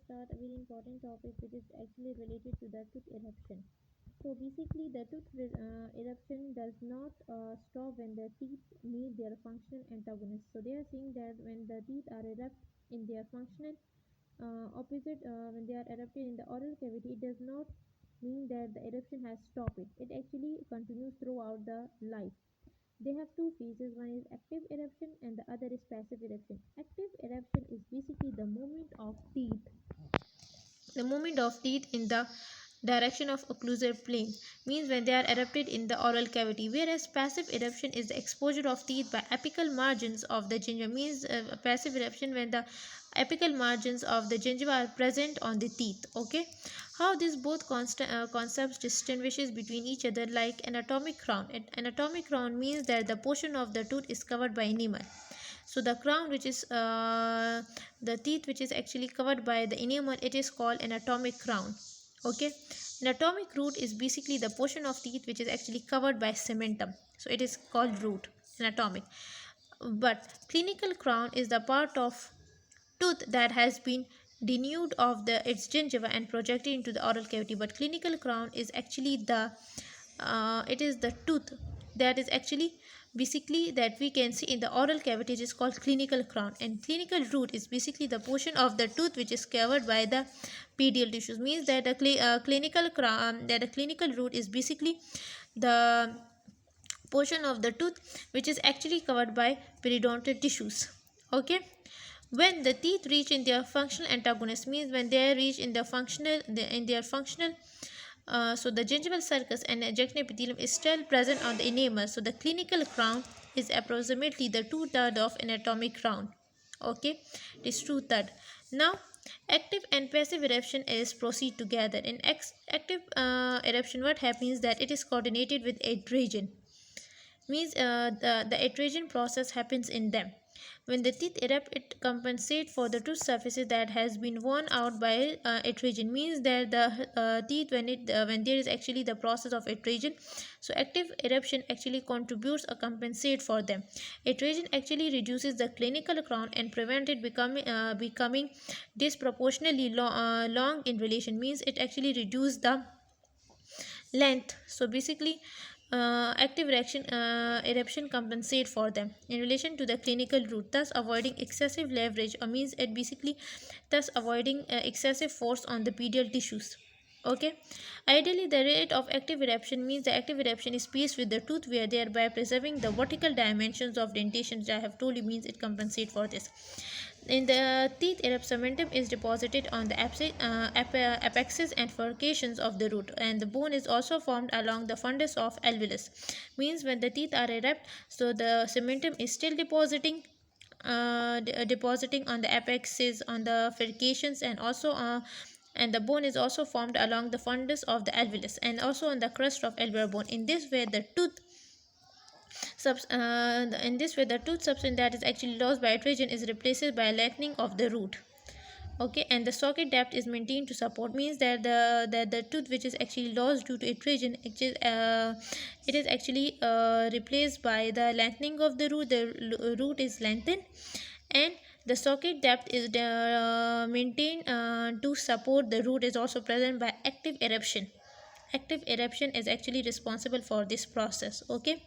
start a very important topic which is actually related to the tooth eruption. So basically, the eruption does not stop when the teeth meet their functional antagonists. So they are saying that when the teeth are erupt in their functional opposite, when they are erupted in the oral cavity, it does not mean that the eruption has stopped. It actually continues throughout the life. They have two phases. One is active eruption and the other is passive eruption. Active eruption is basically the movement of teeth in the direction of occlusal plane, means when they are erupted in the oral cavity, whereas passive eruption is the exposure of teeth by apical margins of the gingiva, means passive eruption when the apical margins of the gingiva are present on the teeth. Okay, how these both concepts distinguishes between each other, like anatomic crown. Anatomic crown means that the portion of the tooth is covered by enamel. So the crown, which is the teeth which is actually covered by the enamel, it is called anatomic crown. Okay, anatomic root is basically the portion of teeth which is actually covered by cementum, so it is called root, anatomic. But clinical crown is the part of tooth that has been denuded of its gingiva and projected into the oral cavity. But clinical crown is actually it is the tooth that is actually basically that we can see in the oral cavity. It is called clinical crown, and clinical root is basically the portion of the tooth which is covered by the pedial tissues, means that the clinical root is basically the portion of the tooth which is actually covered by periodontal tissues. Okay, when the teeth reach in their functional antagonist, means when they reach in their functional so the gingival sulcus and adjacent epithelium is still present on the enamel. So the clinical crown is approximately the two-thirds of anatomic crown. Okay, it is two-thirds. Now active and passive eruption is proceed together. In active eruption, what happens that it is coordinated with adhesion, means the adhesion process happens in them. When the teeth erupt, it compensates for the tooth surfaces that has been worn out by adhesion, means that the teeth when there is actually the process of adhesion, so active eruption actually contributes or compensate for them. Adhesion actually reduces the clinical crown and prevent it becoming disproportionately long in relation, means it actually reduce the length. So basically active eruption compensate for them in relation to the clinical root, thus avoiding excessive leverage, or means it basically thus avoiding excessive force on the pedial tissues. Okay, ideally the rate of active eruption, means the active eruption is spaced with the tooth wear, thereby preserving the vertical dimensions of dentation, which I have told you, means it compensate for this. In the teeth, cementum is deposited on the apexes and furcations of the root, and the bone is also formed along the fundus of alveolus. Means when the teeth are erupt, so the cementum is still depositing on the apexes, on the furcations, and the bone is also formed along the fundus of the alveolus and also on the crust of alveolar bone. In this way, the tooth substance that is actually lost by adhesion is replaced by lengthening of the root. Okay, and the socket depth is maintained to support, means that the tooth which is actually lost due to adhesion, it is actually replaced by the lengthening of the root. The root is lengthened, and the socket depth is maintained to support the root is also present by active eruption. Active eruption is actually responsible for this process. Okay.